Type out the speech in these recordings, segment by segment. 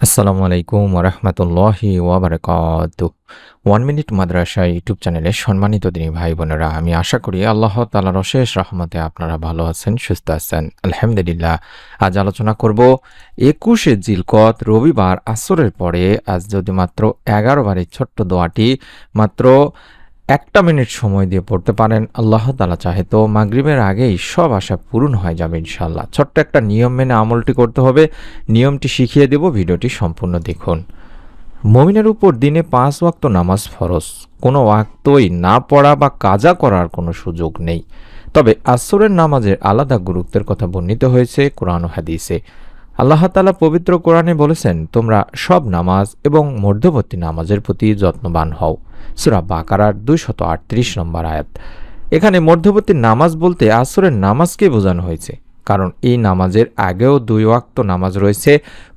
আসসালামু আলাইকুম ওরহমতুল্লাহি ওয়াবারাকাতুহ। 1 মিনিট মাদ্রাসা ইউটিউব চ্যানেলে সম্মানিত দিনী ভাই বোনেরা, আমি আশা করি আল্লাহ তাআলার অশেষ রহমতে আপনারা ভালো আছেন, সুস্থ আছেন। আলহামদুলিল্লাহ। আজ আলোচনা করব 21শে জিলকদ রবিবার আসরের পরে আজ যদি মাত্র 11 বারের ছোট্ট দোয়াটি মাত্র 1 মিনিট সময় দিয়ে পড়তে পারেন, আল্লাহ তাআলা চাহে তো মাগরিবের আগেই সব আশা পূরণ হয়ে যাবে ইনশাআল্লাহ। ছোট্ট একটা নিয়ম মেনে আমলটি করতে হবে। নিয়মটি শিখিয়ে দেব, ভিডিওটি সম্পূর্ণ দেখুন। মুমিনের উপর দিনে 5 ওয়াক্ত নামাজ ফরজ। কোনো ওয়াক্তই না পড়া বা কাজা করার কোনো সুযোগ নেই। তবে আসরের নামাজের আলাদা গুরুত্বের কথা বর্ণিত হয়েছে কোরআন ও হাদিসে। আল্লাহ তাআলা পবিত্র কোরআনে বলেছেন, তোমরা সব নামাজ এবং মধ্যবর্তী নামাজের প্রতি যত্নবান হও। সূরা বাকারার 238 নম্বর আয়াত। এখানে মধ্যবর্তী নামাজ বলতে আসরের নামাজকে বোঝানো হয়েছে, কারণ এই নামাজের আগেও 2 ওয়াক্ত নামাজ রয়েছে,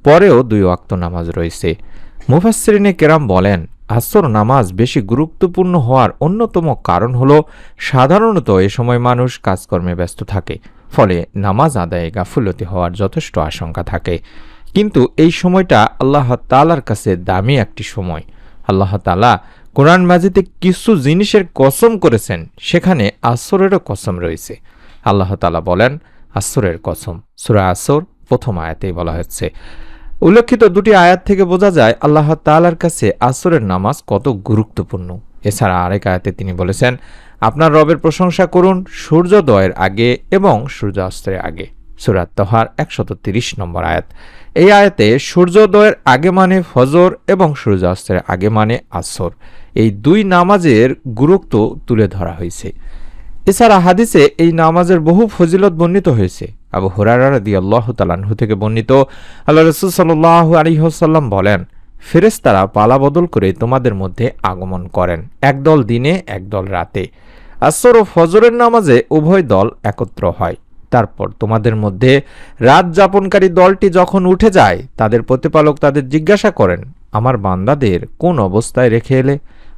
পরেও 2 ওয়াক্ত নামাজ রয়েছে। মুফাসসিরিনে কেরাম বলেন, আসর নামাজ বেশি গুরুত্বপূর্ণ হওয়ার অন্যতম কারণ হলো সাধারণত এ সময় মানুষ কাজকর্মে ব্যস্ত থাকে, ফলে নামাজ আদায়ে গাফিলতি হওয়ার যথেষ্ট আশঙ্কা থাকে। কিন্তু এই সময়টা আল্লাহ তাআলার কাছে দামি একটি সময়। আল্লাহ তাআলা কোরআন মাজিদে কিছু জিনিসের কসম করেছেন, সেখানে আসরেরও কসম রয়েছে। আল্লাহ তাআলা বলেন, আসরের কসম। সূরা আসর প্রথম আয়াতেই বলা হচ্ছে। উল্লেখিত দুটি আয়াত থেকে বোঝা যায় আল্লাহ তাআলার কাছে আসরের নামাজ কত গুরুত্বপূর্ণ। এছাড়া আরেক আয়াতে তিনি বলেছেন, আপনার রবের প্রশংসা করুন সূর্যোদয়ের আগে এবং সূর্যাস্তের আগে। সূরা তাহার 130 নম্বর আয়াত। এই আয়াতে সূর্যোদয়ের আগে মানে ফজর এবং সূর্যাস্তের আগে মানে আসর। এই দুই নামাজের গুরুত্ব তুলে ধরা হয়েছে। এছাড়া হাদিসে এই নামাজের বহু ফজিলত বর্ণিত হয়েছে। আবু হুরায়রা রাদিয়াল্লাহু তাআলা আনহু থেকে বর্ণিত, আল্লাহ রাসূল সাল্লাল্লাহু আলাইহি ওয়াসাল্লাম বলেন, ফেরেশতারা পালা বদল করে তোমাদের মধ্যে আগমন করেন, একদল দিনে একদল রাতে। আসর ও ফজরের নামাজে উভয় দল একত্র হয়। তারপর তোমাদের মধ্যে রাত যাপনকারী দলটি যখন উঠে যায়, তাদের প্রতিপালক তাদের জিজ্ঞাসা করেন, আমার বান্দাদের কোন অবস্থায় রেখে এলে?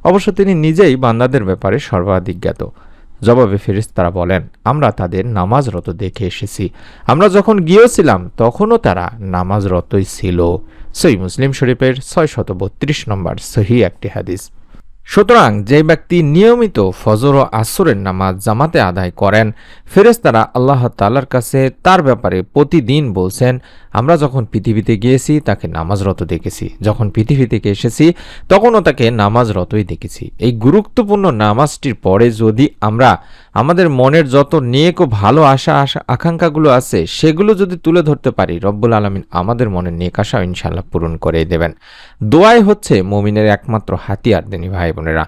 অবশ্য তিনি নিজেই বান্দাদের ব্যাপারে সর্বাধিক জ্ঞাত। জবাবে ফেরেশতারা বলেন, আমরা তাদের নামাজরত দেখে এসেছি। আমরা যখন গিয়েছিলাম তখনও তারা নামাজরতই ছিল। সহিহ মুসলিম শরীফের 632 নম্বর সহিহ একটি হাদিস। সুতরাং যে ব্যক্তি নিয়মিত ফজর ও আসরের নামাজ জামাতে আদায় করেন, ফেরেশতারা আল্লাহ তাআলার কাছে তার ব্যাপারে প্রতিদিন বলছেন, আমরা যখন পৃথিবীতে গিয়েছি তাকে নামাজরত দেখেছি, যখন পৃথিবী থেকে এসেছি তখনও তাকে নামাজরতই দেখেছি। এই গুরুত্বপূর্ণ নামাজটির পরে যদি আমরা আমাদের মনের যত নেক ও ভালো আশা আকাঙ্ক্ষাগুলো আছে সেগুলো যদি তুলে ধরতে পারি, রব্বুল আলামিন আমাদের মনের নেক আশা ইনশাআল্লাহ পূরণ করে দেবেন। দোয়াই হচ্ছে মুমিনের একমাত্র হাতিয়ার দিনী ভাই বোনেরা।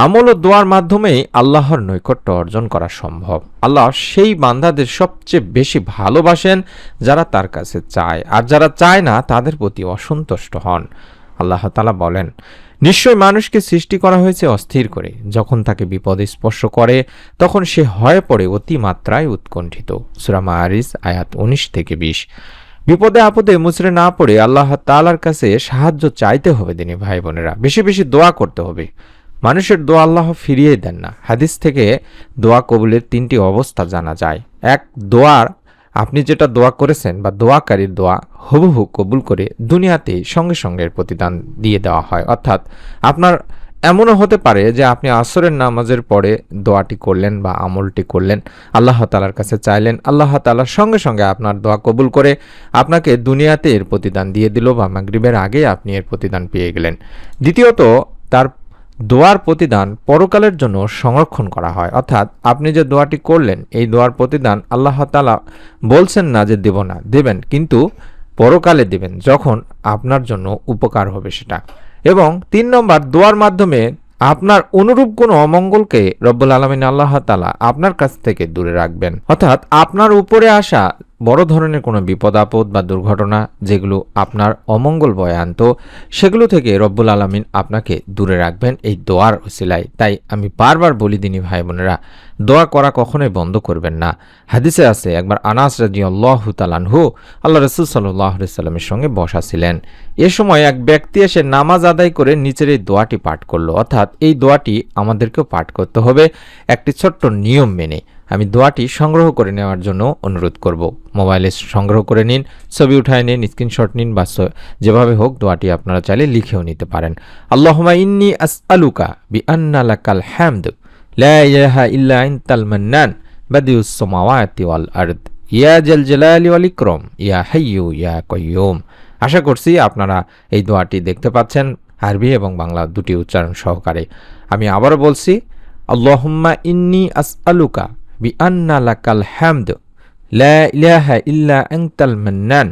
আমল ও দোয়ার মাধ্যমেই আল্লাহর নৈকট্য অর্জন করা সম্ভব। আল্লাহ সেই বান্দাদের সবচেয়ে বেশি ভালোবাসেন যারা তার কাছে চায়, আর যারা চায় না তাদের প্রতি অসন্তুষ্ট হন। আল্লাহ তাআলা বলেন, নিশ্চয় মানুষকে সৃষ্টি করা হয়েছে অস্থির করে, যখন তাকে বিপদে স্পর্শ করে তখন সে হয়ে পড়ে অতিমাত্রায় উৎকণ্ঠিত। সূরা মাআরিজ আয়াত 19 থেকে 20। বিপদে আপদে মুচড়ে না পড়ে আল্লাহ তাআলার কাছে সাহায্য চাইতে হবে দিনী ভাই বোনেরা। বেশি বেশি দোয়া করতে হবে। মানুষের দোয়া আল্লাহ ফিরিয়ে দেন না। হাদিস থেকে দোয়া কবুলের 3টি অবস্থা জানা যায়। এক, দোয়ার আপনি যেটা দোয়া করেছেন বা দোয়াকারীর দোয়া হুবহু কবুল করে দুনিয়াতেই সঙ্গে সঙ্গে প্রতিদান দিয়ে দেওয়া হয়। অর্থাৎ আপনার এমনও হতে পারে যে আপনি আসরের নামাজের পরে দোয়াটি করলেন বা আমলটি করলেন, আল্লাহ তাআলার কাছে চাইলেন, আল্লাহ তাআলা সঙ্গে সঙ্গে আপনার দোয়া কবুল করে আপনাকে দুনিয়াতে এর প্রতিদান দিয়ে দিল বা মাগরিবের আগে আপনি এর প্রতিদান পেয়ে গেলেন। দ্বিতীয়ত, তার দোয়ার প্রতিদান পরকালের জন্য সংরক্ষণ করা হয়। অর্থাৎ আপনি যে দোয়াটি করলেন এই দোয়ার প্রতিদান আল্লাহ তাআলা বলছেন না যে দেব না, দেবেন, কিন্তু পরকালে দেবেন যখন আপনার জন্য উপকার হবে সেটা। এবং 3 নম্বর, দোয়ার মাধ্যমে আপনার অনুরূপ কোনো অমঙ্গলকে রব্বুল আলামিন আল্লাহ তাআলা আপনার কাছ থেকে দূরে রাখবেন। অর্থাৎ আপনার উপরে আসা বড় ধরনের কোনো বিপদ আপদ বা দুর্ঘটনা যেগুলো আপনার অমঙ্গল বয়ে আনতো, সেগুলো থেকে রব্বুল আলামিন আপনাকে দূরে রাখবেন এই দোয়ার ওসিলায়। তাই আমি বারবার বলি দিনী ভাই বোনেরা, দোয়া করা কখনোই বন্ধ করবেন না। হাদিসে আছে, একবার আনাস রাদিয়াল্লাহু তাআলা আনহু আল্লাহ রাসূল সাল্লাল্লাহু আলাইহি সাল্লামের সঙ্গে বসা ছিলেন। এ সময় এক ব্যক্তি এসে নামাজ আদায় করে নিচের এই দোয়াটি পাঠ করলো। অর্থাৎ এই দোয়াটি আমাদেরকেও পাঠ করতে হবে একটি ছোট্ট নিয়ম মেনে। আমি দোয়াটি সংগ্রহ করে নেওয়ার জন্য অনুরোধ করব। মোবাইলে সংগ্রহ করে নিন, ছবি উঠায় নিন, স্ক্রিনশট নিন, বা যেভাবে হোক দোয়াটি আপনারা চাইলে লিখেও নিতে পারেন। আল্লাহুম্মা ইন্নী আসআলুকা বিআন্না লাকাল হামদ লা ইলাহা ইল্লা আনতাল মান্নান বাদিউস সামাওয়াতি ওয়াল আরদ ইয়া জাল জালালি ওয়াল ইকরাম ইয়া হাইয়্যু ইয়া কাইয়্যুম। আশা করছি আপনারা এই দোয়াটি দেখতে পাচ্ছেন আরবি এবং বাংলা দুটি উচ্চারণ সহকারে। আমি আবারও বলছি, আল্লাহুম্মা ইন্নী আসআলুকা বিআন্না লাকাল হামদ লা ইলাহা ইল্লা আনতাল মান্নান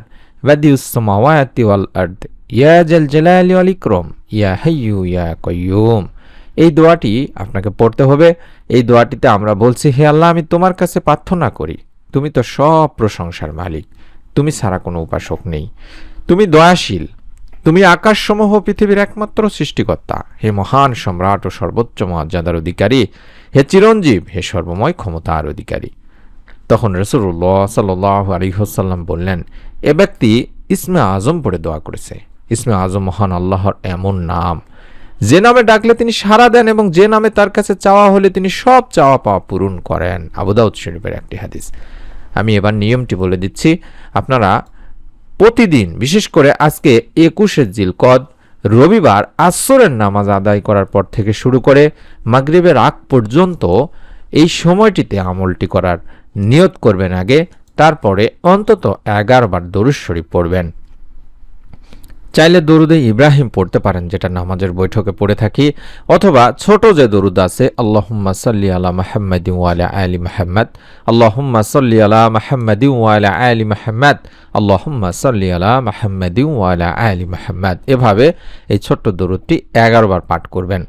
বাদিউস সামাওয়াতি ওয়াল আরদ ইয়া জাল জালালি ওয়াল ইকরাম ইয়া হাইয়্যু ইয়া কাইয়্যুম। এই দোয়াটি আপনাকে পড়তে হবে। এই দোয়াটিতে আমরা বলছি, হে আল্লাহ, আমি তোমার কাছে প্রার্থনা করি, তুমি তো সব প্রশংসার মালিক, তুমি ছাড়া কোনো উপাসক নেই, তুমি দয়াশীল, তুমি আকাশসমূহ পৃথিবীর একমাত্র সৃষ্টিকর্তা, হে মহান সম্রাট ও সর্বোচ্চ মর্যাদার অধিকারী, হে চিরঞ্জীব, হে সর্বময় ক্ষমতার অধিকারী। তখন রাসূলুল্লাহ সাল্লাল্লাহু আলাইহি ওয়াসাল্লাম বললেন, এ ব্যক্তি ইসমে আজম পড়ে দোয়া করেছে। ইসমে আজম মহান আল্লাহর এমন নাম, যে নামে ডাকলে তিনি সাড়া দেন এবং যে নামে তার কাছে চাওয়া হলে তিনি সব চাওয়া পাওয়া পূরণ করেন। আবু দাউদ শরীফের একটি হাদিস। আমি এবার নিয়মটি বলে দিচ্ছি। আপনারা প্রতিদিন, বিশেষ করে আজকে 21শে জিলকদ রবিবার আসরের নামাজ আদায় করার পর থেকে শুরু করে মাগরিবের আগ পর্যন্ত এই সময়টিতে আমলটি করার নিয়ত করবেন আগে, তারপরে অন্তত 11 বার দরুদ শরীফ পড়বেন। চাইলে দরুদে ইব্রাহিম পড়তে পারেন, যেটা নামাজের বৈঠকে পড়ে থাকি, অথবা ছোট যে দরুদ আছে, আল্লাহুম্মা সাল্লি আলা মুহাম্মাদিন ওয়া আলা আলি মুহাম্মাদ, আল্লাহুম্মা সাল্লি আলা মুহাম্মাদিন ওয়া আলা আলি মুহাম্মাদ, আল্লাহুম্মা সাল্লি আলা মুহাম্মাদিন ওয়া আলা আলি মুহাম্মাদ। এভাবে এই ছোট্ট দরুদটি 11 বার পাঠ করবেন।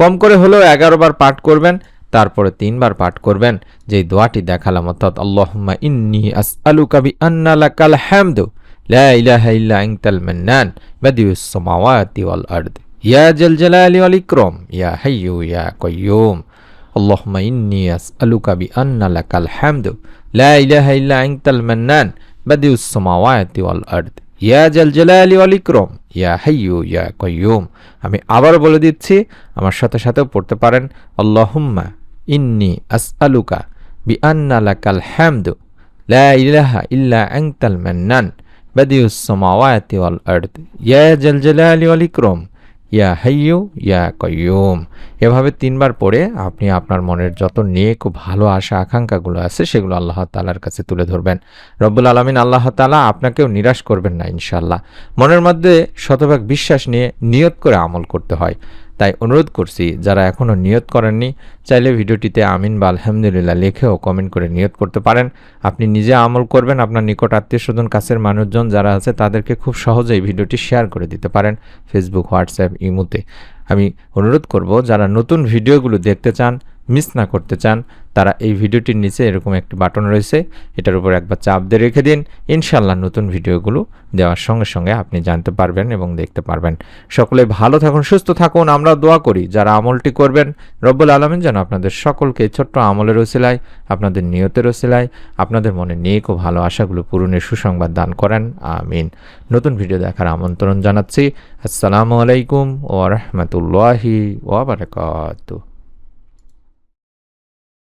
কম করে হলেও 11 বার পাঠ করবেন। তারপরে 3 বার পাঠ করবেন যেই দোয়াটি দেখালাম, অর্থাৎ আল্লাহুম্মা ইন্নী আসআলুকা বিআন্না লাকাল হামদু লা ইলাহা ইল্লা আনতাল মান্নান বাদিউস সামাওয়াতি ওয়াল আরদ ইয়া জাল জালালি ওয়াল ইকরাম ইয়া হাইয়্যু ইয়া কাইয়্যুম। আল্লাহুম্মা ইন্নী আসআলুকা বিআন্না লাকাল হামদু লা ইলাহা ইল্লা আনতাল মান্নান বাদিউস সামাওয়াতি ওয়াল আরদ ইয়া জাল জালালি ওয়াল ইকরাম ইয়া হাইয়্যু ইয়া কাইয়্যুম। আমি আবার বলে দিচ্ছি, আমার সাথে সাথেও পড়তে পারেন। আল্লাহুম্মা ইন্নী আসআলুকা বিআন্না লাকাল হামদু লা ইলাহা ইল্লা আনতাল মান্নান বাদিউস সামাওয়াতি ওয়াল আরদ ইয়া জাল জালালি ওয়াল ইকরাম ইয়া হাইয়্যু ইয়া কাইয়্যুম। এভাবে 3 বার পড়ে আপনি আপনার মনের যত নেক ও ভালো আশা আকাঙ্ক্ষাগুলো আছে সেগুলো আল্লাহ তাআলার কাছে তুলে ধরবেন। রব্বুল আলামিন আল্লাহ তাআলা আপনাকেও নিরাশ করবেন না ইনশাআল্লাহ। মনের মধ্যে শতভাগ বিশ্বাস নিয়ে নিয়ত করে আমল করতে হয়। তাই অনুরোধ করছি, যারা এখনও নিয়ত করেননি, চাইলে ভিডিওটিতে আমিন বা আলহামদুলিল্লাহ লিখেও কমেন্ট করে নিয়ত করতে পারেন। আপনি নিজে আমল করবেন, আপনার নিকট আত্মীয় স্বজন, কাছের মানুষজন যারা আছে তাদেরকে খুব সহজেই ভিডিওটি শেয়ার করে দিতে পারেন ফেসবুক, হোয়াটসঅ্যাপ, ইমোতে। আমি অনুরোধ করব, যারা নতুন ভিডিওগুলো দেখতে চান, মিস না করতে চান, তারা এই ভিডিওটির নিচে এরকম একটি বাটন রয়েছে, এটার উপর একবার চাপ দিয়ে রেখে দিন। ইনশাআল্লাহ নতুন ভিডিওগুলো দেওয়ার সঙ্গে সঙ্গে আপনি জানতে পারবেন এবং দেখতে পারবেন। সকলে ভালো থাকুন, সুস্থ থাকুন। আমরা দোয়া করি যারা আমলটি করবেন, রব্বুল আলামিন যেন আপনাদের সকলকে ছোট্ট আমলের ওসিলায়, আপনাদের নিয়তের ওসিলায়, আপনাদের মনে নেক ও ভালো আশাগুলো পূরণের সুসংবাদ দান করেন। আমিন। নতুন ভিডিও দেখার আমন্ত্রণ জানাচ্ছি। আসসালামু আলাইকুম ওয়া রাহমাতুল্লাহি ওয়া বারাকাতুহু।